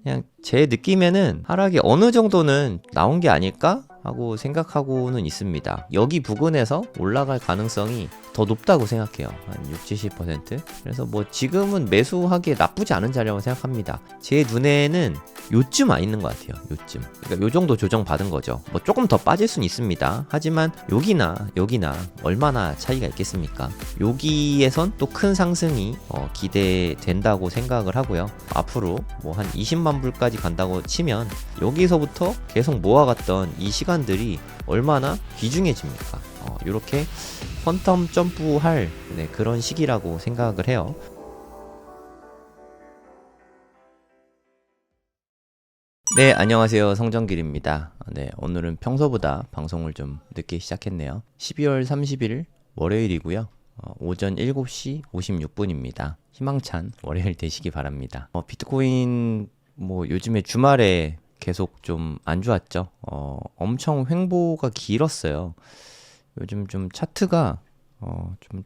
그냥 제 느낌에는 하락이 어느 정도는 나온 게 아닐까 하고 생각하고는 있습니다. 여기 부근에서 올라갈 가능성이 더 높다고 생각해요. 한 60, 70%. 그래서 뭐 지금은 매수하기에 나쁘지 않은 자리라고 생각합니다. 제 눈에는 요쯤 와 있는 것 같아요. 요쯤. 그러니까 요 정도 조정 받은 거죠. 뭐 조금 더 빠질 수는 있습니다. 하지만 여기나 얼마나 차이가 있겠습니까? 여기에선 또 큰 상승이 기대된다고 생각을 하고요. 앞으로 뭐 한 20만 불까지 간다고 치면 여기서부터 계속 모아갔던 이 시간들이 얼마나 귀중해집니까? 이렇게 퀀텀 점프할 그런 시기라고 생각을 해요. 네, 안녕하세요. 성정길입니다. 네, 오늘은 평소보다 방송을 좀 늦게 시작했네요. 12월 30일 월요일이고요. 오전 7시 56분입니다. 희망찬 월요일 되시기 바랍니다. 비트코인 뭐 요즘에 주말에 계속 좀 안 좋았죠. 엄청 횡보가 길었어요. 요즘 좀 차트가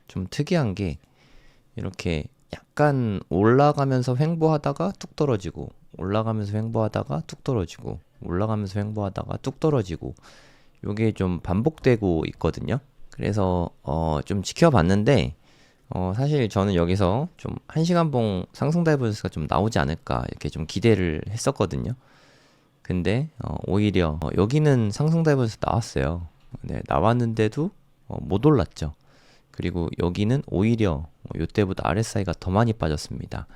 좀 특이한 게 이렇게 약간 올라가면서 횡보하다가 뚝 떨어지고 올라가면서 횡보하다가 뚝 떨어지고 올라가면서 횡보하다가 뚝 떨어지고 요게 좀 반복되고 있거든요. 그래서 좀 지켜봤는데 사실 저는 여기서 좀 1시간봉 상승 다이버전스가 좀 나오지 않을까 이렇게 좀 기대를 했었거든요. 근데 오히려 여기는 상승 다이버전스 나왔어요. 네, 나왔는데도 못 올랐죠. 그리고 여기는 오히려 이때보다 RSI가 더 많이 빠졌습니다.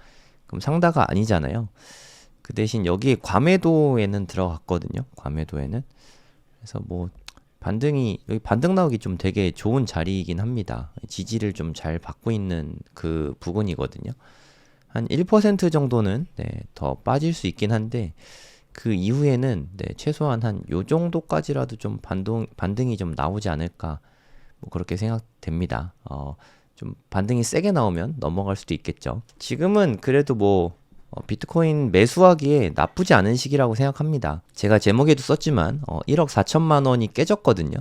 그럼 상다가 아니잖아요. 그 대신 여기 과매도에는 들어갔거든요. 과매도에는. 그래서 뭐 반등이 여기 반등 나오기 좀 되게 좋은 자리이긴 합니다. 지지를 좀 잘 받고 있는 그 부분이거든요. 한 1% 정도는 더 빠질 수 있긴 한데 그 이후에는 최소한 한 요 정도까지라도 좀 반등이 좀 나오지 않을까 뭐 그렇게 생각됩니다. 좀 반등이 세게 나오면 넘어갈 수도 있겠죠. 지금은 그래도 뭐 비트코인 매수하기에 나쁘지 않은 시기라고 생각합니다. 제가 제목에도 썼지만 1억 4천만 원이 깨졌거든요.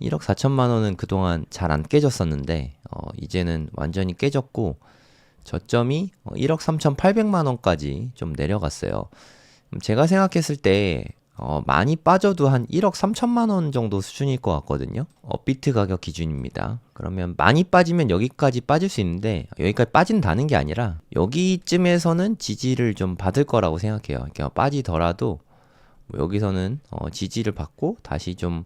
1억 4천만 원은 그동안 잘 안 깨졌었는데 이제는 완전히 깨졌고 저점이 1억 3,800만 원까지 좀 내려갔어요. 제가 생각했을 때 많이 빠져도 한 1억 3천만 원 정도 수준일 것 같거든요. 업비트 가격 기준입니다. 그러면 많이 빠지면 여기까지 빠질 수 있는데 여기까지 빠진다는 게 아니라 여기쯤에서는 지지를 좀 받을 거라고 생각해요. 그러니까 빠지더라도 뭐 여기서는 지지를 받고 다시 좀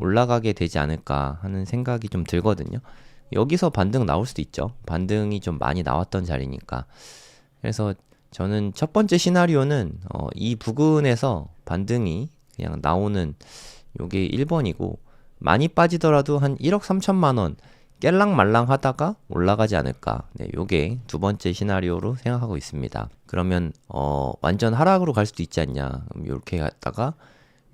올라가게 되지 않을까 하는 생각이 좀 들거든요. 여기서 반등 나올 수도 있죠. 반등이 좀 많이 나왔던 자리니까. 그래서 저는 첫 번째 시나리오는 이 부근에서 반등이 그냥 나오는 요게 1번이고 많이 빠지더라도 한 1억 3천만 원 깰랑말랑 하다가 올라가지 않을까. 네, 요게 두 번째 시나리오로 생각하고 있습니다. 그러면 완전 하락으로 갈 수도 있지 않냐. 요렇게 갔다가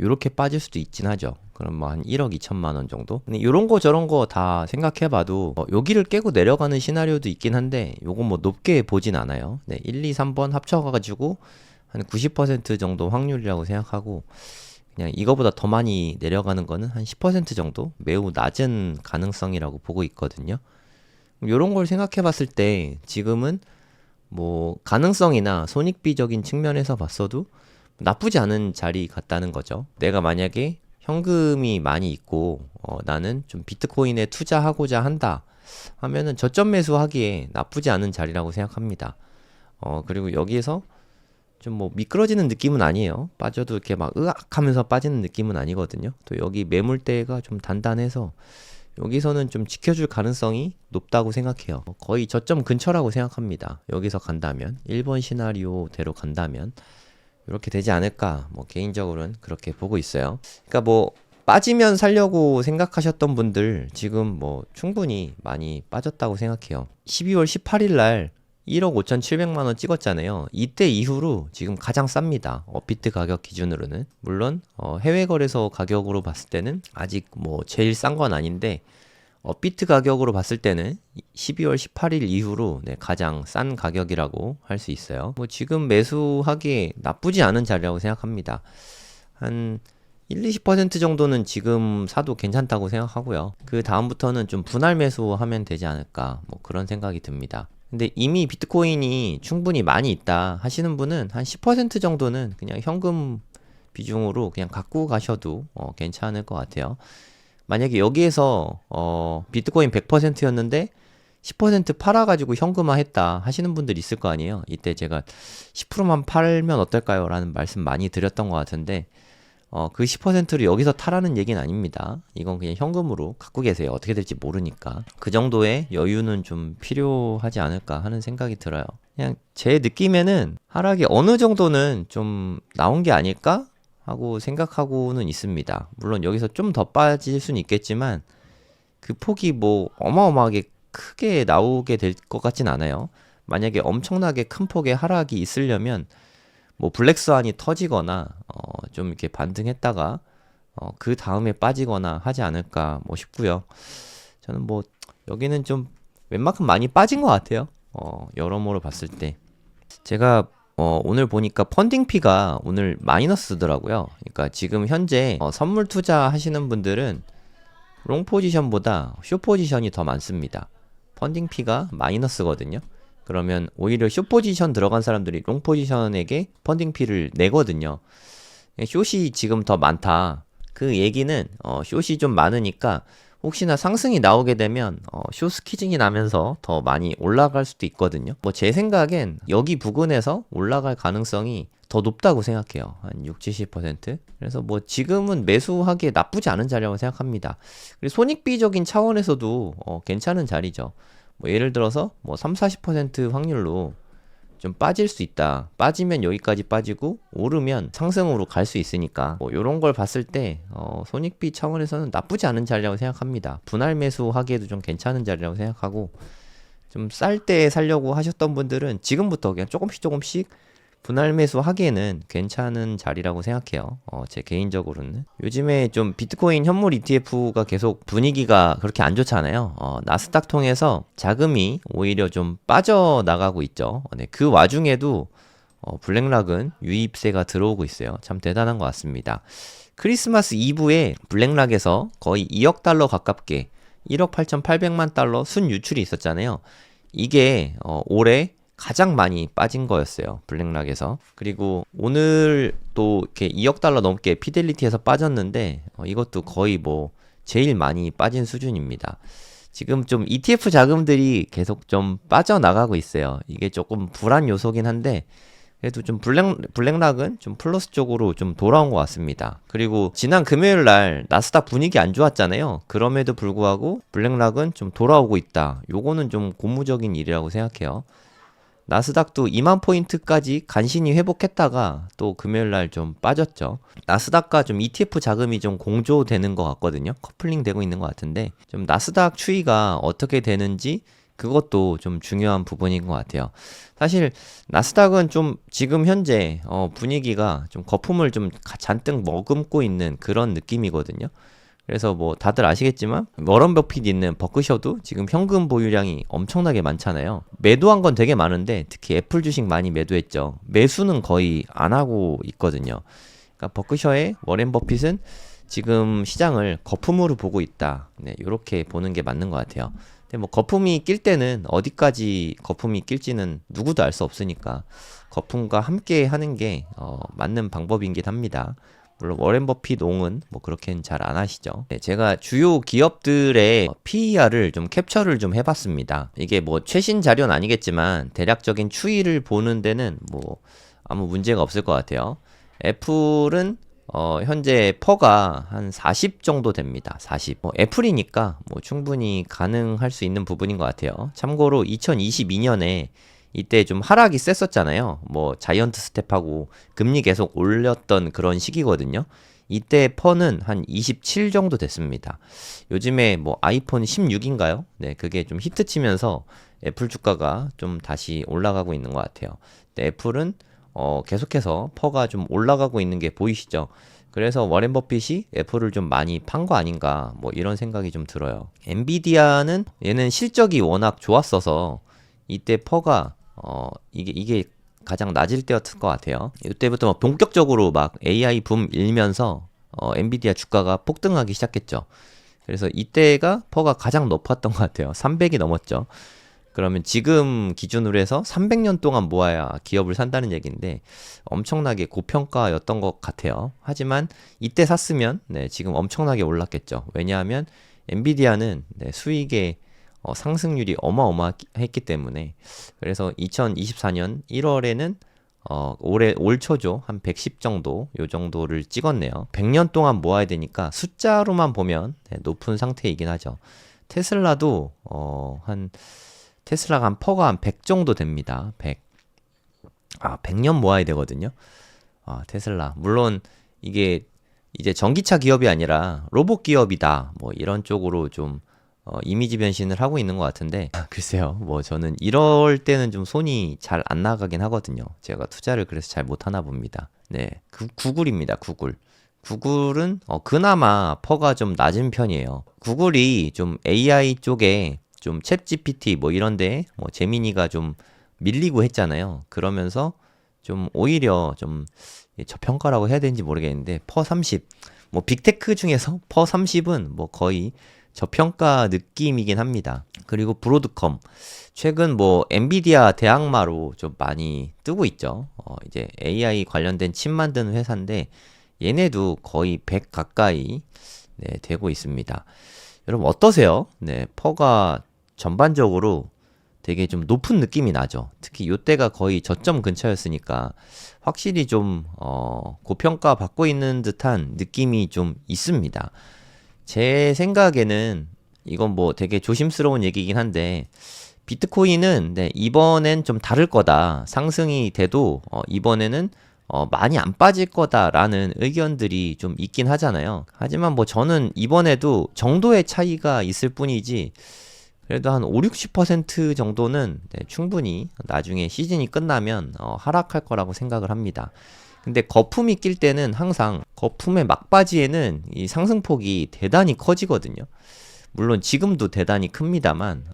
요렇게 빠질 수도 있긴 하죠. 그럼 뭐 한 1억 2천만 원 정도? 근데 요런 거 저런 거 다 생각해봐도 여기를 깨고 내려가는 시나리오도 있긴 한데 요건 뭐 높게 보진 않아요. 네, 1, 2, 3번 합쳐가지고 한 90% 정도 확률이라고 생각하고 그냥 이거보다 더 많이 내려가는 거는 한 10% 정도 매우 낮은 가능성이라고 보고 있거든요. 요런 걸 생각해봤을 때 지금은 뭐 가능성이나 손익비적인 측면에서 봤어도 나쁘지 않은 자리 같다는 거죠. 내가 만약에 현금이 많이 있고 나는 좀 비트코인에 투자하고자 한다 하면은 저점 매수하기에 나쁘지 않은 자리라고 생각합니다. 그리고 여기에서 좀 뭐 미끄러지는 느낌은 아니에요. 빠져도 이렇게 막 으악 하면서 빠지는 느낌은 아니거든요. 또 여기 매물대가 좀 단단해서 여기서는 좀 지켜줄 가능성이 높다고 생각해요. 거의 저점 근처라고 생각합니다. 여기서 간다면 1번 시나리오대로 간다면 이렇게 되지 않을까 뭐 개인적으로는 그렇게 보고 있어요. 그러니까 뭐 빠지면 살려고 생각하셨던 분들 지금 뭐 충분히 많이 빠졌다고 생각해요. 12월 18일 날 1억 5,700만 원 찍었잖아요. 이때 이후로 지금 가장 쌉니다. 업비트 가격 기준으로는. 물론 해외 거래소 가격으로 봤을 때는 아직 뭐 제일 싼 건 아닌데 업비트 가격으로 봤을 때는 12월 18일 이후로 가장 싼 가격이라고 할 수 있어요. 뭐 지금 매수하기 나쁘지 않은 자리라고 생각합니다. 한 1, 20% 정도는 지금 사도 괜찮다고 생각하고요. 그 다음부터는 좀 분할 매수하면 되지 않을까 뭐 그런 생각이 듭니다. 근데 이미 비트코인이 충분히 많이 있다 하시는 분은 한 10% 정도는 그냥 현금 비중으로 그냥 갖고 가셔도 괜찮을 것 같아요. 만약에 여기에서 비트코인 100%였는데 10% 팔아가지고 현금화 했다 하시는 분들 있을 거 아니에요. 이때 제가 10%만 팔면 어떨까요? 라는 말씀 많이 드렸던 것 같은데 그 10%를 여기서 타라는 얘기는 아닙니다. 이건 그냥 현금으로 갖고 계세요. 어떻게 될지 모르니까. 그 정도의 여유는 좀 필요하지 않을까 하는 생각이 들어요. 그냥 제 느낌에는 하락이 어느 정도는 좀 나온 게 아닐까? 하고 생각하고는 있습니다. 물론 여기서 좀 더 빠질 수는 있겠지만 그 폭이 뭐 어마어마하게 크게 나오게 될 것 같진 않아요. 만약에 엄청나게 큰 폭의 하락이 있으려면 뭐 블랙스완이 터지거나 좀 이렇게 반등했다가 그 다음에 빠지거나 하지 않을까 뭐 싶고요. 저는 뭐 여기는 좀 웬만큼 많이 빠진 것 같아요. 여러모로 봤을 때 제가 오늘 보니까 펀딩피가 오늘 마이너스더라고요. 그러니까 지금 현재 선물 투자 하시는 분들은 롱 포지션보다 숏 포지션이 더 많습니다. 펀딩피가 마이너스거든요. 그러면 오히려 숏 포지션 들어간 사람들이 롱 포지션에게 펀딩피를 내거든요. 숏이 지금 더 많다. 그 얘기는 숏이 좀 많으니까 혹시나 상승이 나오게 되면 숏 스퀴징이 나면서 더 많이 올라갈 수도 있거든요. 뭐 제 생각엔 여기 부근에서 올라갈 가능성이 더 높다고 생각해요. 한 60-70%. 그래서 뭐 지금은 매수하기에 나쁘지 않은 자리라고 생각합니다. 그리고 손익비적인 차원에서도 괜찮은 자리죠. 뭐 예를 들어서 뭐 30-40% 확률로 좀 빠질 수 있다. 빠지면 여기까지 빠지고 오르면 상승으로 갈 수 있으니까 뭐 이런 걸 봤을 때 손익비 차원에서는 나쁘지 않은 자리라고 생각합니다. 분할 매수하기에도 좀 괜찮은 자리라고 생각하고 좀 쌀 때 살려고 하셨던 분들은 지금부터 그냥 조금씩 분할 매수 하기에는 괜찮은 자리라고 생각해요. 제 개인적으로는. 요즘에 좀 비트코인 현물 ETF가 계속 분위기가 그렇게 안 좋잖아요. 나스닥 통해서 자금이 오히려 좀 빠져나가고 있죠. 네, 그 와중에도 블랙락은 유입세가 들어오고 있어요. 참 대단한 것 같습니다. 크리스마스 이브에 블랙락에서 거의 2억 달러 가깝게 1억 8,800만 달러 순 유출이 있었잖아요. 이게 올해 가장 많이 빠진 거였어요. 블랙락에서. 그리고 오늘 또 이렇게 2억 달러 넘게 피델리티에서 빠졌는데 이것도 거의 뭐 제일 많이 빠진 수준입니다. 지금 좀 ETF 자금들이 계속 좀 빠져나가고 있어요. 이게 조금 불안 요소긴 한데 그래도 좀 블랙락은 좀 플러스 쪽으로 좀 돌아온 것 같습니다. 그리고 지난 금요일 날 나스닥 분위기 안 좋았잖아요. 그럼에도 불구하고 블랙락은 좀 돌아오고 있다. 요거는 좀 고무적인 일이라고 생각해요. 나스닥도 2만 포인트까지 간신히 회복했다가 또 금요일날 좀 빠졌죠. 나스닥과 좀 ETF 자금이 좀 공조되는 것 같거든요. 커플링 되고 있는 것 같은데 좀 나스닥 추이가 어떻게 되는지 그것도 좀 중요한 부분인 것 같아요. 사실 나스닥은 좀 지금 현재 분위기가 좀 거품을 좀 잔뜩 머금고 있는 그런 느낌이거든요. 그래서 뭐 다들 아시겠지만 워런 버핏 있는 버크셔도 지금 현금 보유량이 엄청나게 많잖아요. 매도한 건 되게 많은데 특히 애플 주식 많이 매도했죠. 매수는 거의 안 하고 있거든요. 그러니까 버크셔의 워렌 버핏은 지금 시장을 거품으로 보고 있다. 네, 이렇게 보는 게 맞는 것 같아요. 근데 뭐 거품이 낄 때는 어디까지 거품이 낄지는 누구도 알 수 없으니까 거품과 함께 하는 게 맞는 방법이긴 합니다. 물론 워렌 버핏 옹은 뭐 그렇게는 잘 안 하시죠. 네, 제가 주요 기업들의 PER을 좀 캡처를 좀 해봤습니다. 이게 뭐 최신 자료는 아니겠지만 대략적인 추이를 보는 데는 뭐 아무 문제가 없을 것 같아요. 애플은 현재 퍼가 한 40 정도 됩니다. 40. 애플이니까 뭐 충분히 가능할 수 있는 부분인 것 같아요. 참고로 2022년에 이때 좀 하락이 셌었잖아요. 뭐 자이언트 스텝하고 금리 계속 올렸던 그런 시기거든요. 이때 퍼는 한 27 정도 됐습니다. 요즘에 뭐 아이폰 16인가요? 네, 그게 좀 히트치면서 애플 주가가 좀 다시 올라가고 있는 것 같아요. 근데 애플은 계속해서 퍼가 좀 올라가고 있는 게 보이시죠? 그래서 워렌 버핏이 애플을 좀 많이 판 거 아닌가 뭐 이런 생각이 좀 들어요. 엔비디아는 얘는 실적이 워낙 좋았어서 이때 퍼가 이게 가장 낮을 때였을 것 같아요. 이때부터 막 본격적으로 막 AI 붐 일면서 엔비디아 주가가 폭등하기 시작했죠. 그래서 이때가 퍼가 가장 높았던 것 같아요. 300이 넘었죠. 그러면 지금 기준으로 해서 300년 동안 모아야 기업을 산다는 얘기인데 엄청나게 고평가였던 것 같아요. 하지만 이때 샀으면 네, 지금 엄청나게 올랐겠죠. 왜냐하면 엔비디아는 네, 수익의 상승률이 어마어마했기 때문에. 그래서 2024년 1월에는 올 초죠. 한 110 정도, 요 정도를 찍었네요. 100년 동안 모아야 되니까 숫자로만 보면 네, 높은 상태이긴 하죠. 테슬라도 테슬라가 한 퍼가 한 100 정도 됩니다. 100. 100년 모아야 되거든요. 테슬라. 물론 이게 이제 전기차 기업이 아니라 로봇 기업이다. 뭐 이런 쪽으로 좀 이미지 변신을 하고 있는 것 같은데 글쎄요. 뭐 저는 이럴 때는 좀 손이 잘 안 나가긴 하거든요. 제가 투자를 그래서 잘 못하나 봅니다. 네, 구글입니다. 구글. 구글은 그나마 퍼가 좀 낮은 편이에요. 구글이 좀 AI 쪽에 좀 챗 GPT 뭐 이런데 뭐 제미니가 좀 밀리고 했잖아요. 그러면서 좀 오히려 좀 저평가라고 해야 되는지 모르겠는데 퍼 30. 뭐 빅테크 중에서 퍼 30은 뭐 거의 저평가 느낌이긴 합니다. 그리고 브로드컴 최근 뭐 엔비디아 대항마로 좀 많이 뜨고 있죠. 이제 AI 관련된 칩 만드는 회사인데 얘네도 거의 100 가까이 네, 되고 있습니다. 여러분 어떠세요? 네, 퍼가 전반적으로 되게 좀 높은 느낌이 나죠. 특히 요때가 거의 저점 근처였으니까 확실히 좀 고평가 받고 있는 듯한 느낌이 좀 있습니다. 제 생각에는 이건 뭐 되게 조심스러운 얘기긴 한데 비트코인은 네, 이번엔 좀 다를 거다. 상승이 돼도 이번에는 많이 안 빠질 거다라는 의견들이 좀 있긴 하잖아요. 하지만 뭐 저는 이번에도 정도의 차이가 있을 뿐이지 그래도 한 5, 60% 정도는 네, 충분히 나중에 시즌이 끝나면 하락할 거라고 생각을 합니다. 근데 거품이 낄 때는 항상 거품의 막바지에는 이 상승폭이 대단히 커지거든요. 물론 지금도 대단히 큽니다만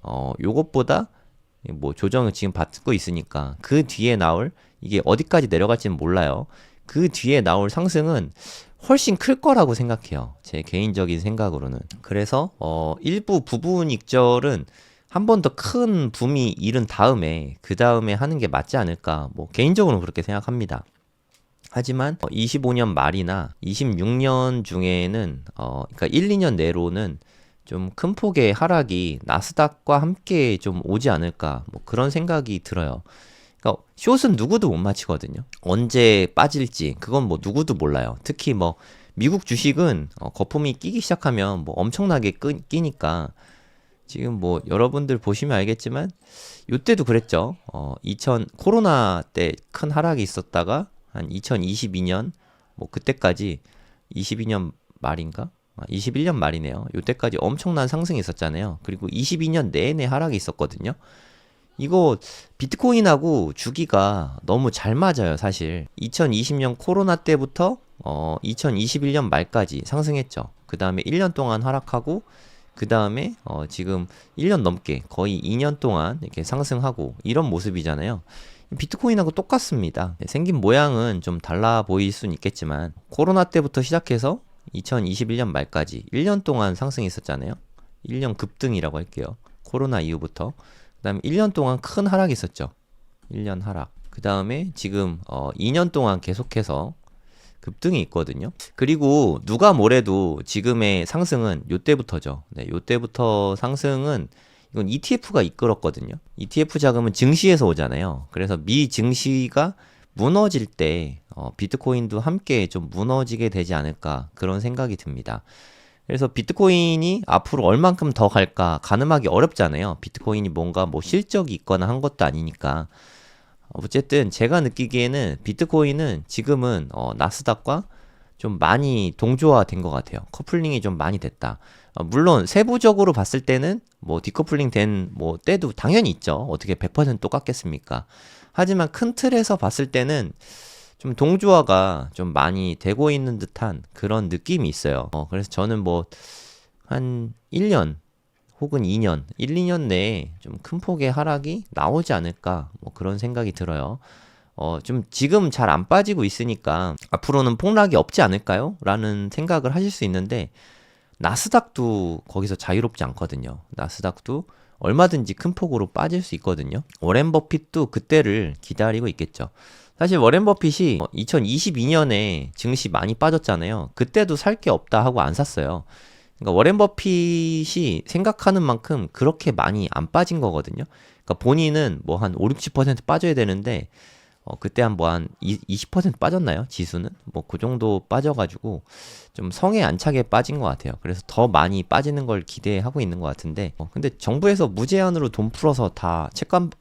요것보다 뭐 조정을 지금 받고 있으니까 그 뒤에 나올 이게 어디까지 내려갈지는 몰라요. 그 뒤에 나올 상승은 훨씬 클 거라고 생각해요. 제 개인적인 생각으로는. 그래서 일부 부분 익절은 한 번 더 큰 붐이 일은 다음에 그 다음에 하는 게 맞지 않을까. 뭐 개인적으로는 그렇게 생각합니다. 하지만 25년 말이나 26년 중에는 그러니까 1, 2년 내로는 좀 큰 폭의 하락이 나스닥과 함께 좀 오지 않을까 뭐 그런 생각이 들어요. 그러니까 숏은 누구도 못 맞히거든요. 언제 빠질지 그건 뭐 누구도 몰라요. 특히 뭐 미국 주식은 거품이 끼기 시작하면 뭐 엄청나게 끼니까 지금 뭐 여러분들 보시면 알겠지만 요때도 그랬죠. 2000 코로나 때 큰 하락이 있었다가 한 2022년 뭐 그때까지 22년 말인가? 21년 말이네요. 요때까지 엄청난 상승이 있었잖아요. 그리고 22년 내내 하락이 있었거든요. 이거 비트코인하고 주기가 너무 잘 맞아요, 사실. 2020년 코로나 때부터 2021년 말까지 상승했죠. 그 다음에 1년 동안 하락하고 그 다음에 지금 1년 넘게 거의 2년 동안 이렇게 상승하고 이런 모습이잖아요. 비트코인하고 똑같습니다. 생긴 모양은 좀 달라 보일 수는 있겠지만 코로나 때부터 시작해서 2021년 말까지 1년 동안 상승했었잖아요. 1년 급등이라고 할게요. 코로나 이후부터. 그 다음에 1년 동안 큰 하락이 있었죠. 1년 하락. 그 다음에 지금 2년 동안 계속해서 급등이 있거든요. 그리고 누가 뭐래도 지금의 상승은 요때부터죠. 네, 요때부터 상승은 이건 ETF가 이끌었거든요. ETF 자금은 증시에서 오잖아요. 그래서 미 증시가 무너질 때 비트코인도 함께 좀 무너지게 되지 않을까 그런 생각이 듭니다. 그래서 비트코인이 앞으로 얼만큼 더 갈까 가늠하기 어렵잖아요. 비트코인이 뭔가 뭐 실적이 있거나 한 것도 아니니까. 어쨌든 제가 느끼기에는 비트코인은 지금은 나스닥과 좀 많이 동조화된 것 같아요. 커플링이 좀 많이 됐다. 물론 세부적으로 봤을 때는 뭐 디커플링 된 뭐 때도 당연히 있죠. 어떻게 100% 똑같겠습니까? 하지만 큰 틀에서 봤을 때는 좀 동조화가 좀 많이 되고 있는 듯한 그런 느낌이 있어요. 그래서 저는 뭐 한 1년 혹은 2년, 1, 2년 내에 좀 큰 폭의 하락이 나오지 않을까 뭐 그런 생각이 들어요. 좀 지금 잘 안 빠지고 있으니까 앞으로는 폭락이 없지 않을까요? 라는 생각을 하실 수 있는데 나스닥도 거기서 자유롭지 않거든요. 나스닥도 얼마든지 큰 폭으로 빠질 수 있거든요. 워렌 버핏도 그때를 기다리고 있겠죠. 사실 워렌 버핏이 2022년에 증시 많이 빠졌잖아요. 그때도 살 게 없다 하고 안 샀어요. 그러니까 워렌 버핏이 생각하는 만큼 그렇게 많이 안 빠진 거거든요. 그러니까 본인은 뭐 한 5, 60% 빠져야 되는데 그때 한 뭐 한 20% 빠졌나요? 지수는? 뭐 그 정도 빠져가지고 좀 성에 안 차게 빠진 것 같아요. 그래서 더 많이 빠지는 걸 기대하고 있는 것 같은데 근데 정부에서 무제한으로 돈 풀어서 다 채권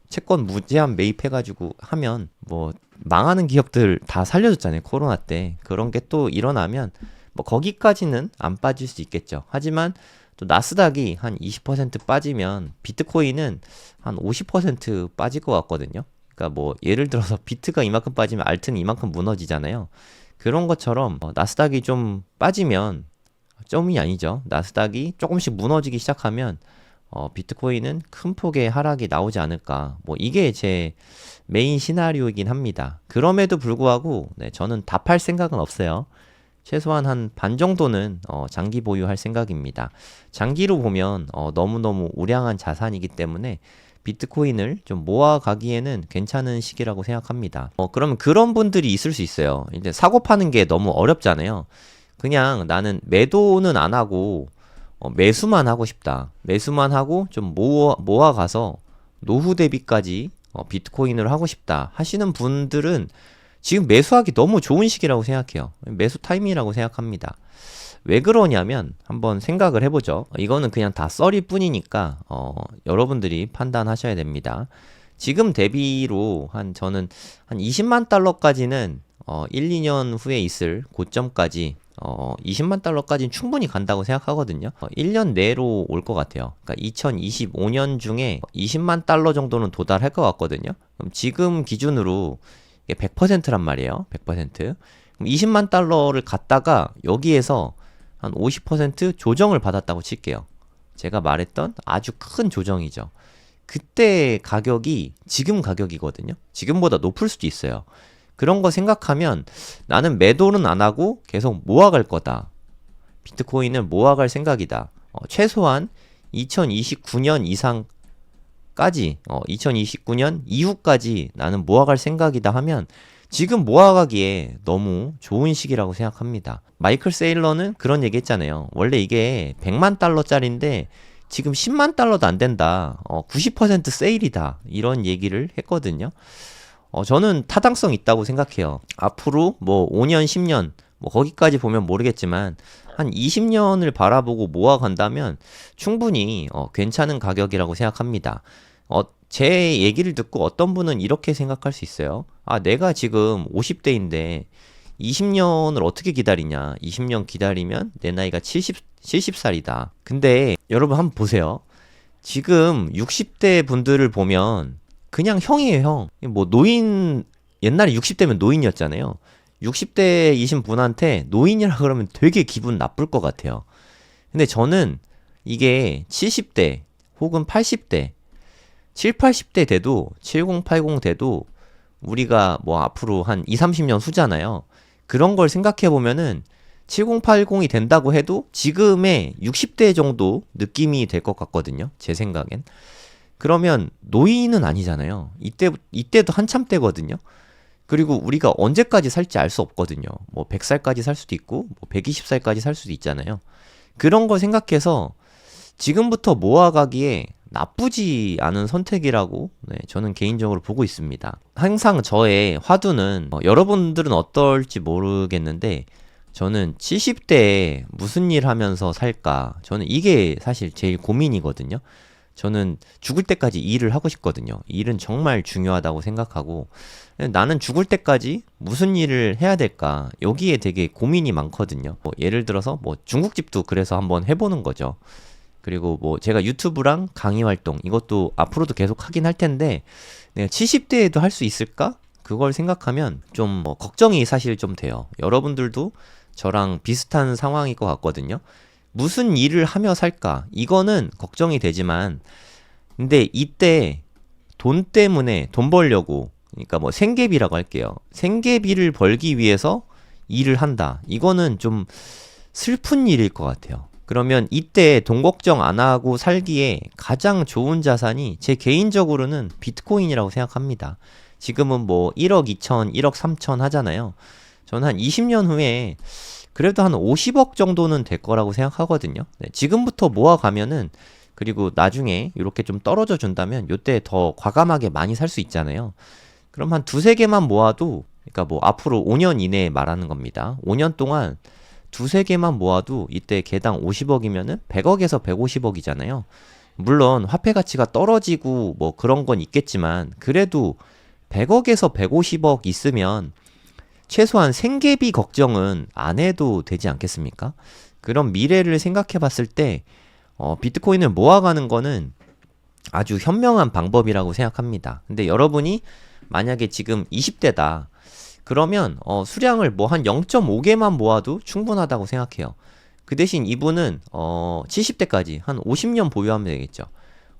무제한 매입해가지고 하면 뭐 망하는 기업들 다 살려줬잖아요. 코로나 때. 그런 게 또 일어나면 뭐 거기까지는 안 빠질 수 있겠죠. 하지만 또 나스닥이 한 20% 빠지면 비트코인은 한 50% 빠질 것 같거든요. 그러니까 뭐 예를 들어서 비트가 이만큼 빠지면 알트는 이만큼 무너지잖아요. 그런 것처럼 나스닥이 좀 빠지면 점이 아니죠. 나스닥이 조금씩 무너지기 시작하면 비트코인은 큰 폭의 하락이 나오지 않을까. 뭐 이게 제 메인 시나리오이긴 합니다. 그럼에도 불구하고 네, 저는 다 팔 생각은 없어요. 최소한 한 반 정도는 장기 보유할 생각입니다. 장기로 보면 너무너무 우량한 자산이기 때문에 비트코인을 좀 모아가기에는 괜찮은 시기라고 생각합니다. 그러면 그런 분들이 있을 수 있어요. 이제 사고 파는 게 너무 어렵잖아요. 그냥 나는 매도는 안 하고 매수만 하고 싶다. 매수만 하고 좀 모아가서 노후 대비까지 비트코인을 하고 싶다 하시는 분들은 지금 매수하기 너무 좋은 시기라고 생각해요. 매수 타임이라고 생각합니다. 왜 그러냐면 한번 생각을 해보죠. 이거는 그냥 다 썰일 뿐이니까 여러분들이 판단하셔야 됩니다. 지금 대비로 저는 한 20만 달러까지는 1, 2년 후에 있을 고점까지 20만 달러까지는 충분히 간다고 생각하거든요. 1년 내로 올 것 같아요. 그러니까 2025년 중에 20만 달러 정도는 도달할 것 같거든요. 그럼 지금 기준으로 이게 100%란 말이에요. 100%. 그럼 20만 달러를 갖다가 여기에서 한 50% 조정을 받았다고 칠게요. 제가 말했던 아주 큰 조정이죠. 그때 가격이 지금 가격이거든요. 지금보다 높을 수도 있어요. 그런 거 생각하면 나는 매도는 안 하고 계속 모아갈 거다. 비트코인을 모아갈 생각이다. 최소한 2029년 이상까지 2029년 이후까지 나는 모아갈 생각이다 하면 지금 모아가기에 너무 좋은 시기라고 생각합니다. 마이클 세일러는 그런 얘기 했잖아요. 원래 이게 100만 달러짜리인데 지금 10만 달러도 안 된다. 90% 세일이다. 이런 얘기를 했거든요. 저는 타당성 있다고 생각해요. 앞으로 뭐 5년, 10년, 뭐 거기까지 보면 모르겠지만 한 20년을 바라보고 모아간다면 충분히 괜찮은 가격이라고 생각합니다. 제 얘기를 듣고 어떤 분은 이렇게 생각할 수 있어요. 아, 내가 지금 50대인데 20년을 어떻게 기다리냐. 20년 기다리면 내 나이가 70살이다. 근데 여러분 한번 보세요. 지금 60대 분들을 보면 그냥 형이에요, 형. 뭐 옛날에 60대면 노인이었잖아요. 60대이신 분한테 노인이라 그러면 되게 기분 나쁠 것 같아요. 근데 저는 이게 70대 혹은 80대 7, 80대 돼도 70, 80 돼도 우리가 뭐 앞으로 한 2, 30년 후잖아요. 그런 걸 생각해 보면은 70, 80이 된다고 해도 지금의 60대 정도 느낌이 될 것 같거든요. 제 생각엔. 그러면 노인은 아니잖아요. 이때도 한참 때거든요. 그리고 우리가 언제까지 살지 알 수 없거든요. 뭐 100살까지 살 수도 있고 뭐 120살까지 살 수도 있잖아요. 그런 걸 생각해서 지금부터 모아가기에 나쁘지 않은 선택이라고 저는 개인적으로 보고 있습니다. 항상 저의 화두는 여러분들은 어떨지 모르겠는데 저는 70대에 무슨 일 하면서 살까? 저는 이게 사실 제일 고민이거든요. 저는 죽을 때까지 일을 하고 싶거든요. 일은 정말 중요하다고 생각하고 나는 죽을 때까지 무슨 일을 해야 될까? 여기에 되게 고민이 많거든요. 예를 들어서 중국집도 그래서 한번 해보는 거죠. 그리고 제가 유튜브랑 강의 활동 이것도 앞으로도 계속 하긴 할 텐데 내가 70대에도 할 수 있을까? 그걸 생각하면 좀 걱정이 사실 좀 돼요. 여러분들도 저랑 비슷한 상황일 것 같거든요. 무슨 일을 하며 살까? 이거는 걱정이 되지만 근데 이때 돈 때문에 돈 벌려고 그러니까 생계비라고 할게요. 생계비를 벌기 위해서 일을 한다. 이거는 좀 슬픈 일일 것 같아요. 그러면 이때 돈 걱정 안 하고 살기에 가장 좋은 자산이 제 개인적으로는 비트코인이라고 생각합니다. 지금은 뭐 1억 2천, 1억 3천 하잖아요. 저는 한 20년 후에 그래도 한 50억 정도는 될 거라고 생각하거든요. 네, 지금부터 모아가면은 그리고 나중에 이렇게 좀 떨어져 준다면 요때 더 과감하게 많이 살 수 있잖아요. 그럼 한 두세 개만 모아도 그러니까 뭐 앞으로 5년 이내에 말하는 겁니다. 5년 동안 두세 개만 모아도 이때 개당 50억이면은 100억에서 150억이잖아요. 물론 화폐 가치가 떨어지고 뭐 그런 건 있겠지만 그래도 100억에서 150억 있으면 최소한 생계비 걱정은 안 해도 되지 않겠습니까? 그런 미래를 생각해 봤을 때 비트코인을 모아가는 거는 아주 현명한 방법이라고 생각합니다. 근데 여러분이 만약에 지금 20대다. 그러면 수량을 뭐 한 0.5개만 모아도 충분하다고 생각해요. 그 대신 이분은 70대까지 한 50년 보유하면 되겠죠.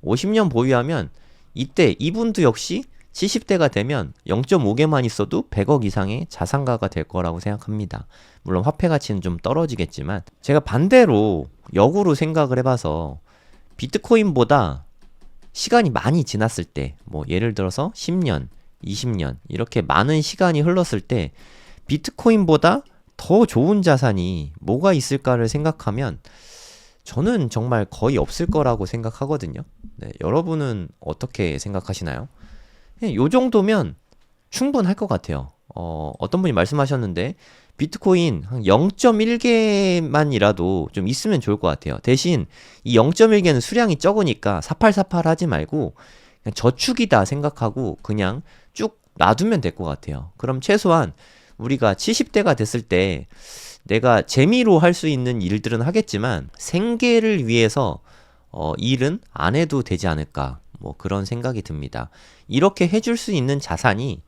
50년 보유하면 이때 이분도 역시 70대가 되면 0.5개만 있어도 100억 이상의 자산가가 될 거라고 생각합니다. 물론 화폐 가치는 좀 떨어지겠지만 제가 반대로 역으로 생각을 해봐서 비트코인보다 시간이 많이 지났을 때 뭐 예를 들어서 10년, 20년 이렇게 많은 시간이 흘렀을 때 비트코인보다 더 좋은 자산이 뭐가 있을까를 생각하면 저는 정말 거의 없을 거라고 생각하거든요. 네, 여러분은 어떻게 생각하시나요? 요 정도면 충분할 것 같아요. 어떤 분이 말씀하셨는데 비트코인 한 0.1개만이라도 좀 있으면 좋을 것 같아요. 대신 이 0.1개는 수량이 적으니까 사팔사팔 하지 말고 그냥 저축이다 생각하고 그냥 쭉 놔두면 될 것 같아요. 그럼 최소한 우리가 70대가 됐을 때 내가 재미로 할 수 있는 일들은 하겠지만 생계를 위해서 일은 안 해도 되지 않을까 뭐 그런 생각이 듭니다. 이렇게 해줄 수 있는 자산이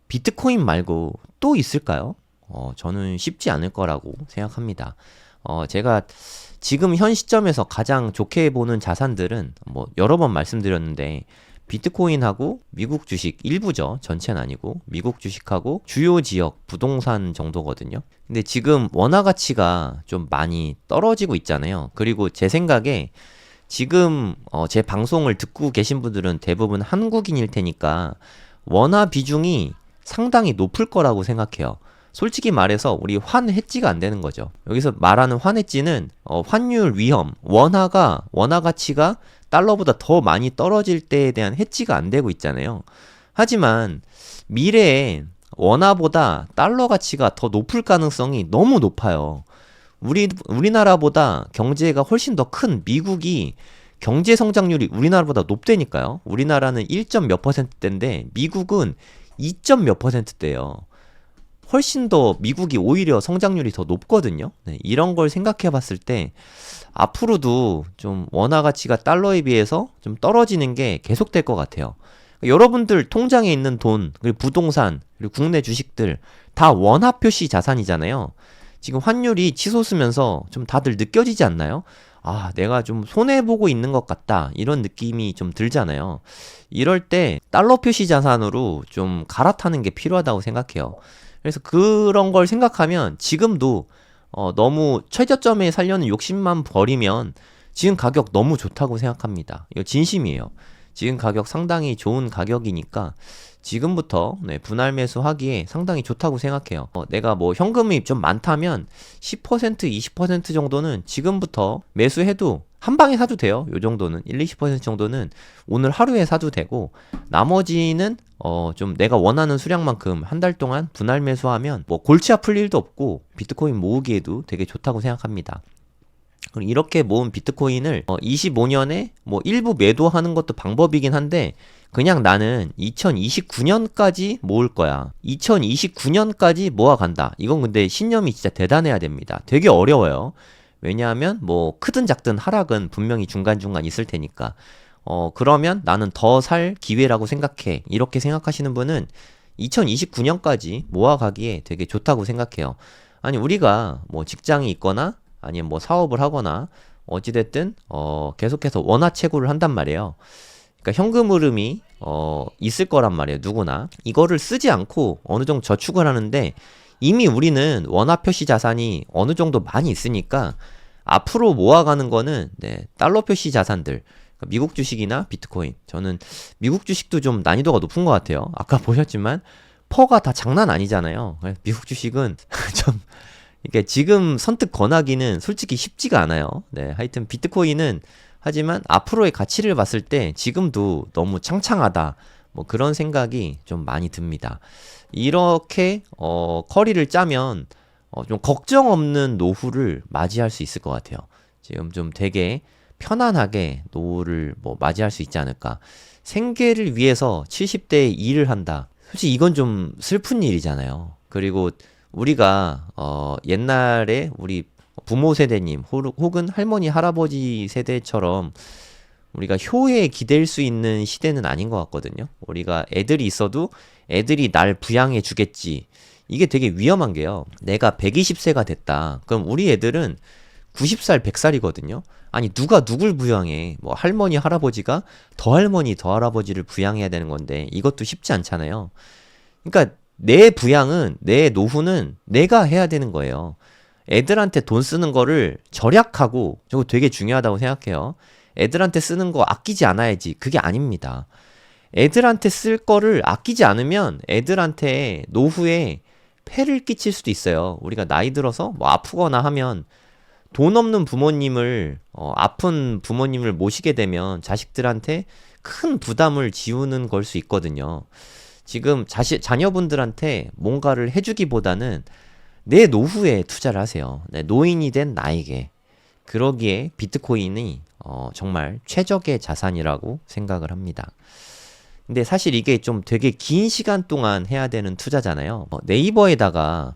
비트코인 말고 또 있을까요? 저는 쉽지 않을 거라고 생각합니다. 제가 지금 현 시점에서 가장 좋게 보는 자산들은 뭐 여러 번 말씀드렸는데 비트코인하고 미국 주식 일부죠. 전체는 아니고 미국 주식하고 주요 지역 부동산 정도거든요. 근데 지금 원화 가치가 좀 많이 떨어지고 있잖아요. 그리고 제 생각에 지금 제 방송을 듣고 계신 분들은 대부분 한국인일 테니까 원화 비중이 상당히 높을 거라고 생각해요. 솔직히 말해서 우리 환 해지가 안 되는 거죠. 여기서 말하는 환 해지는 환율 위험, 원화 가치가 달러보다 더 많이 떨어질 때에 대한 해지가 안 되고 있잖아요. 하지만 미래에 원화보다 달러 가치가 더 높을 가능성이 너무 높아요. 우리나라보다 경제가 훨씬 더 큰 미국이 경제 성장률이 우리나라보다 높다니까요. 우리나라는 1점 몇 %대인데 미국은 2점 몇 %대예요. 훨씬 더 미국이 오히려 성장률이 더 높거든요. 네, 이런 걸 생각해 봤을 때 앞으로도 좀 원화 가치가 달러에 비해서 좀 떨어지는 게 계속될 것 같아요. 여러분들 통장에 있는 돈, 그리고 부동산, 그리고 국내 주식들 다 원화 표시 자산이잖아요. 지금 환율이 치솟으면서 좀 다들 느껴지지 않나요? 아, 내가 좀 손해보고 있는 것 같다. 이런 느낌이 좀 들잖아요. 이럴 때 달러 표시 자산으로 좀 갈아타는 게 필요하다고 생각해요. 그래서 그런 걸 생각하면 지금도 너무 최저점에 살려는 욕심만 버리면 지금 가격 너무 좋다고 생각합니다. 이거 진심이에요. 지금 가격 상당히 좋은 가격이니까 지금부터 분할 매수하기에 상당히 좋다고 생각해요. 내가 뭐 현금이 좀 많다면 10%, 20% 정도는 지금부터 매수해도 한 방에 사도 돼요. 요 정도는 1, 20% 정도는 오늘 하루에 사도 되고 나머지는 좀 내가 원하는 수량만큼 한 달 동안 분할 매수하면 뭐 골치 아플 일도 없고 비트코인 모으기에도 되게 좋다고 생각합니다. 그럼 이렇게 모은 비트코인을 25년에 뭐 일부 매도하는 것도 방법이긴 한데 그냥 나는 2029년까지 모을 거야. 2029년까지 모아간다. 이건 근데 신념이 진짜 대단해야 됩니다. 되게 어려워요. 왜냐하면 뭐 크든 작든 하락은 분명히 중간중간 있을 테니까 그러면 나는 더 살 기회라고 생각해. 이렇게 생각하시는 분은 2029년까지 모아가기에 되게 좋다고 생각해요. 아니 우리가 뭐 직장이 있거나 아니면 뭐 사업을 하거나 어찌됐든 계속해서 원화 채굴을 한단 말이에요. 그러니까 현금 흐름이 있을 거란 말이에요. 누구나 이거를 쓰지 않고 어느 정도 저축을 하는데 이미 우리는 원화 표시 자산이 어느 정도 많이 있으니까 앞으로 모아가는 거는 달러 표시 자산들, 그러니까 미국 주식이나 비트코인. 저는 미국 주식도 좀 난이도가 높은 것 같아요. 아까 보셨지만 퍼가 다 장난 아니잖아요. 미국 주식은 좀 이게 지금 선뜻 권하기는 솔직히 쉽지가 않아요. 하여튼 비트코인은 하지만 앞으로의 가치를 봤을 때 지금도 너무 창창하다. 뭐 그런 생각이 좀 많이 듭니다. 이렇게 커리를 짜면 좀 걱정 없는 노후를 맞이할 수 있을 것 같아요. 지금 좀 되게 편안하게 노후를 뭐 맞이할 수 있지 않을까. 생계를 위해서 70대에 일을 한다. 솔직히 이건 좀 슬픈 일이잖아요. 그리고 우리가 옛날에 우리 부모 세대님 혹은 할머니 할아버지 세대처럼 우리가 효에 기댈 수 있는 시대는 아닌 것 같거든요. 우리가 애들이 있어도 애들이 날 부양해 주겠지. 이게 되게 위험한 게요. 내가 120세가 됐다. 그럼 우리 애들은 90살, 100살이거든요. 아니 누가 누굴 부양해. 뭐 할머니, 할아버지가 더 할머니, 더 할아버지를 부양해야 되는 건데 이것도 쉽지 않잖아요. 그러니까 내 부양은, 내 노후는 내가 해야 되는 거예요. 애들한테 돈 쓰는 거를 절약하고, 저거 되게 중요하다고 생각해요. 애들한테 쓰는 거 아끼지 않아야지. 그게 아닙니다. 애들한테 쓸 거를 아끼지 않으면 애들한테 노후에 폐를 끼칠 수도 있어요. 우리가 나이 들어서 뭐 아프거나 하면 돈 없는 부모님을, 아픈 부모님을 모시게 되면 자식들한테 큰 부담을 지우는 걸 수 있거든요. 지금 자녀분들한테 뭔가를 해주기보다는 내 노후에 투자를 하세요. 노인이 된 나에게. 그러기에 비트코인이 정말 최적의 자산이라고 생각을 합니다. 근데 사실 이게 좀 되게 긴 시간 동안 해야 되는 투자잖아요. 네이버에다가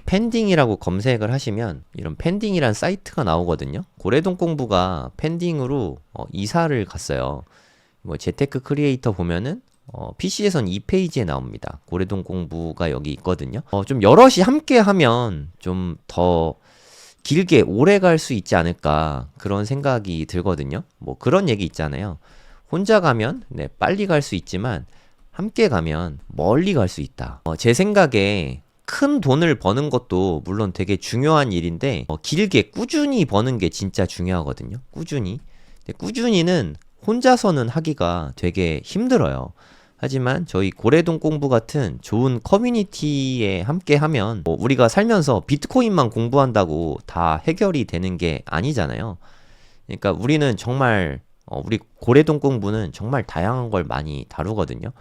펜딩이라고 검색을 하시면 이런 펜딩이란 사이트가 나오거든요. 고래동 공부가 펜딩으로 이사를 갔어요. 뭐 재테크 크리에이터 보면은 PC에선 이 페이지에 나옵니다. 고래동 공부가 여기 있거든요. 좀 여럿이 함께 하면 좀 더 길게 오래 갈 수 있지 않을까 그런 생각이 들거든요. 뭐 그런 얘기 있잖아요. 혼자 가면 빨리 갈 수 있지만 함께 가면 멀리 갈 수 있다. 제 생각에 큰 돈을 버는 것도 물론 되게 중요한 일인데 길게 꾸준히 버는 게 진짜 중요하거든요. 꾸준히. 근데 꾸준히는 혼자서는 하기가 되게 힘들어요. 하지만 저희 고래동 공부 같은 좋은 커뮤니티에 함께 하면 우리가 살면서 비트코인만 공부한다고 다 해결이 되는 게 아니잖아요. 그러니까 우리는 정말 우리 고래동 공부는 정말 다양한 걸 많이 다루거든요.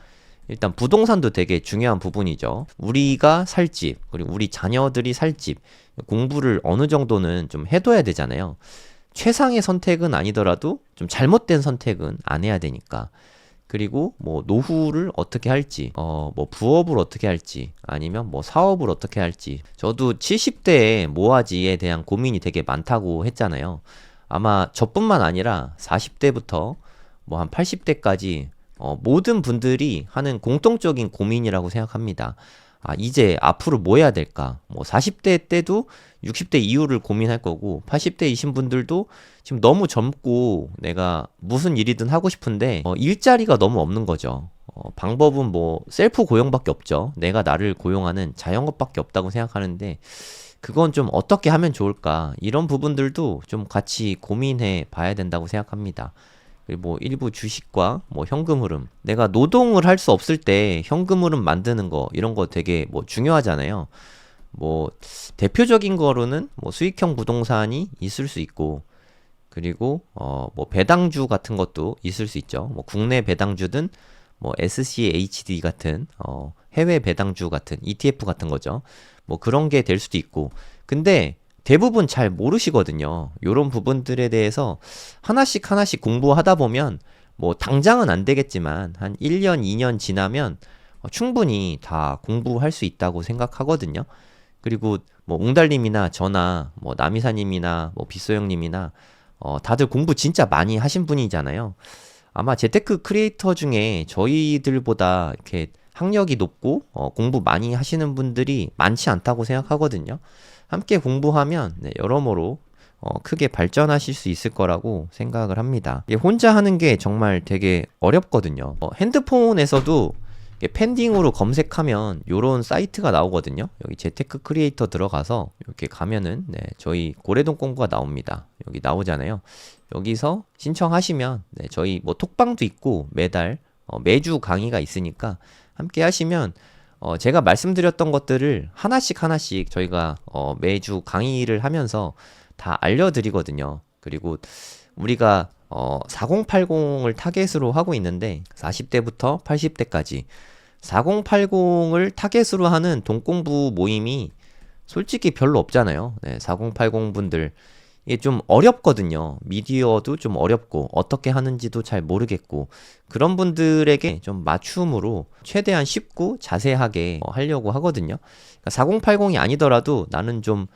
일단 부동산도 되게 중요한 부분이죠. 우리가 살 집, 그리고 우리 자녀들이 살 집, 공부를 어느 정도는 좀 해둬야 되잖아요. 최상의 선택은 아니더라도 좀 잘못된 선택은 안 해야 되니까. 그리고 뭐 노후를 어떻게 할지, 뭐 부업을 어떻게 할지, 아니면 뭐 사업을 어떻게 할지. 저도 70대에 뭐 하지에 대한 고민이 되게 많다고 했잖아요. 아마 저뿐만 아니라 40대부터 뭐 한 80대까지 모든 분들이 하는 공통적인 고민이라고 생각합니다. 이제 앞으로 뭐 해야 될까? 뭐 40대 때도 60대 이후를 고민할 거고 80대이신 분들도 지금 너무 젊고 내가 무슨 일이든 하고 싶은데 일자리가 너무 없는 거죠. 방법은 뭐 셀프 고용밖에 없죠. 내가 나를 고용하는 자영업밖에 없다고 생각하는데 그건 좀 어떻게 하면 좋을까? 이런 부분들도 좀 같이 고민해 봐야 된다고 생각합니다. 그리고 뭐 일부 주식과 뭐 현금 흐름, 내가 노동을 할 수 없을 때 현금 흐름 만드는 거 이런 거 되게 뭐 중요하잖아요. 뭐 대표적인 거로는 뭐 수익형 부동산이 있을 수 있고, 그리고 뭐 배당주 같은 것도 있을 수 있죠. 뭐 국내 배당주든 뭐 SCHD 같은 해외 배당주 같은 ETF 같은 거죠. 뭐 그런 게 될 수도 있고. 근데 대부분 잘 모르시거든요. 요런 부분들에 대해서 하나씩 하나씩 공부하다 보면 뭐 당장은 안 되겠지만 한 1년, 2년 지나면 충분히 다 공부할 수 있다고 생각하거든요. 그리고 뭐 웅달님이나 저나 뭐 남이사님이나 뭐 빗소영님이나 다들 공부 진짜 많이 하신 분이잖아요. 아마 재테크 크리에이터 중에 저희들보다 이렇게 학력이 높고 공부 많이 하시는 분들이 많지 않다고 생각하거든요. 함께 공부하면 여러모로 크게 발전하실 수 있을 거라고 생각을 합니다. 이게 혼자 하는 게 정말 되게 어렵거든요. 핸드폰에서도 펜딩으로 검색하면 요런 사이트가 나오거든요. 여기 재테크 크리에이터 들어가서 이렇게 가면은 네, 저희 고래동 공부가 나옵니다. 여기 나오잖아요. 여기서 신청하시면 네, 저희 뭐 톡방도 있고 매달 매주 강의가 있으니까 함께 하시면 제가 말씀드렸던 것들을 하나씩 저희가 매주 강의를 하면서 다 알려드리거든요. 그리고 우리가 4080을 타겟으로 하고 있는데 40대부터 80대까지 4080을 타겟으로 하는 돈공부 모임이 솔직히 별로 없잖아요. 네, 4080 분들 이게 좀 어렵거든요. 미디어도 좀 어렵고 어떻게 하는지도 잘 모르겠고 그런 분들에게 좀 맞춤으로 최대한 쉽고 자세하게 하려고 하거든요. 그러니까 4080이 아니더라도 나는 좀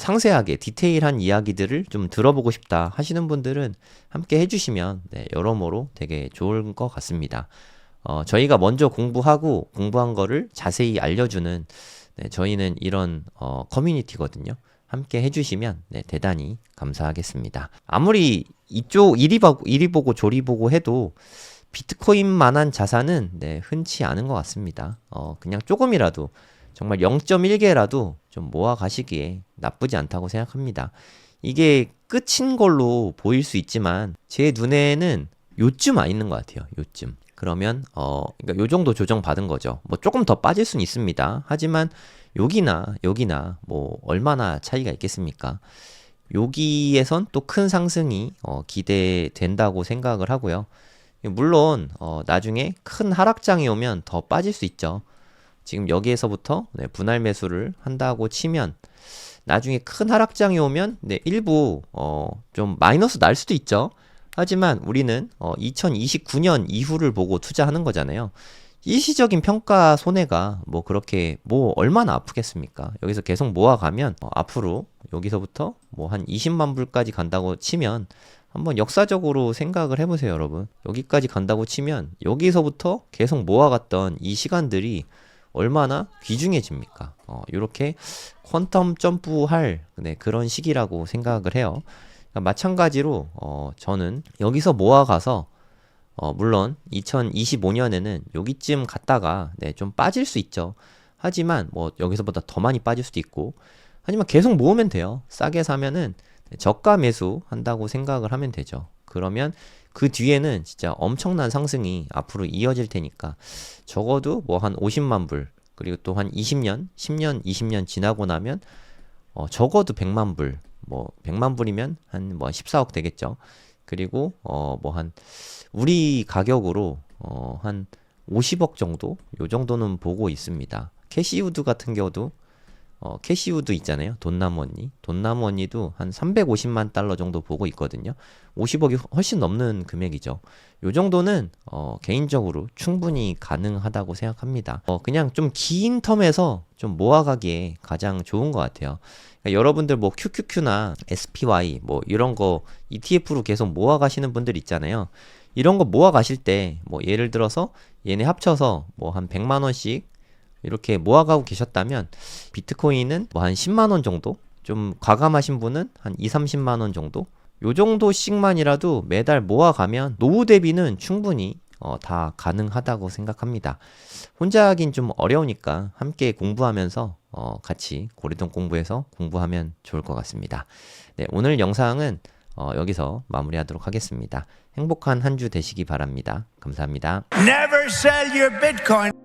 상세하게 디테일한 이야기들을 좀 들어보고 싶다 하시는 분들은 함께 해주시면 네, 여러모로 되게 좋을 것 같습니다. 저희가 먼저 공부하고 공부한 거를 자세히 알려주는 네, 저희는 이런 커뮤니티거든요. 함께 해주시면 네, 대단히 감사하겠습니다. 아무리 이쪽 이리 보고 저리 보고 해도 비트코인만한 자산은 네, 흔치 않은 것 같습니다. 그냥 조금이라도 정말 0.1개라도 좀 모아 가시기에 나쁘지 않다고 생각합니다. 이게 끝인 걸로 보일 수 있지만 제 눈에는 요쯤 와 있는 것 같아요. 요쯤. 그러면 그러니까 요 정도 조정 받은 거죠. 뭐 조금 더 빠질 수는 있습니다. 하지만 여기나 뭐 얼마나 차이가 있겠습니까? 여기에선 또 큰 상승이 기대된다고 생각을 하고요. 물론 나중에 큰 하락장이 오면 더 빠질 수 있죠. 지금 여기에서부터 네, 분할 매수를 한다고 치면 나중에 큰 하락장이 오면 네, 일부 좀 마이너스 날 수도 있죠. 하지만 우리는 2029년 이후를 보고 투자하는 거잖아요. 일시적인 평가 손해가 뭐 그렇게 뭐 얼마나 아프겠습니까? 여기서 계속 모아가면 앞으로 여기서부터 뭐 한 20만 불까지 간다고 치면 한번 역사적으로 생각을 해보세요, 여러분. 여기까지 간다고 치면 여기서부터 계속 모아갔던 이 시간들이 얼마나 귀중해집니까? 이렇게 퀀텀 점프할 네, 그런 시기라고 생각을 해요. 그러니까 마찬가지로 저는 여기서 모아가서 물론 2025년에는 여기쯤 갔다가 네, 좀 빠질 수 있죠. 하지만 뭐 여기서보다 더 많이 빠질 수도 있고 하지만 계속 모으면 돼요. 싸게 사면은 저가 매수 한다고 생각을 하면 되죠. 그러면 그 뒤에는 진짜 엄청난 상승이 앞으로 이어질 테니까 적어도 뭐 한 50만 불 그리고 또 한 20년, 10년, 20년 지나고 나면 적어도 100만 불, 뭐 100만 불이면 한 뭐 14억 되겠죠. 그리고 뭐 한 우리 가격으로 한 50억 정도 요 정도는 보고 있습니다. 캐시우드 같은 경우도 캐시우드 있잖아요. 돈나무 언니. 돈나무 언니도 한 350만 달러 정도 보고 있거든요. 50억이 훨씬 넘는 금액이죠. 요 정도는 개인적으로 충분히 가능하다고 생각합니다. 그냥 좀 긴 텀에서 좀 모아가기에 가장 좋은 것 같아요. 그러니까 여러분들 뭐 QQQ나 SPY 뭐 이런 거 ETF로 계속 모아가시는 분들 있잖아요. 이런 거 모아가실 때 뭐 예를 들어서 얘네 합쳐서 뭐 한 100만 원씩 이렇게 모아가고 계셨다면 비트코인은 뭐 한 10만 원 정도? 좀 과감하신 분은 한 2, 30만 원 정도? 요 정도씩만이라도 매달 모아가면 노후 대비는 충분히 다 가능하다고 생각합니다. 혼자 하긴 좀 어려우니까 함께 공부하면서 같이 고래동 공부해서 공부하면 좋을 것 같습니다. 네, 오늘 영상은 여기서 마무리하도록 하겠습니다. 행복한 한 주 되시기 바랍니다. 감사합니다. Never sell your Bitcoin.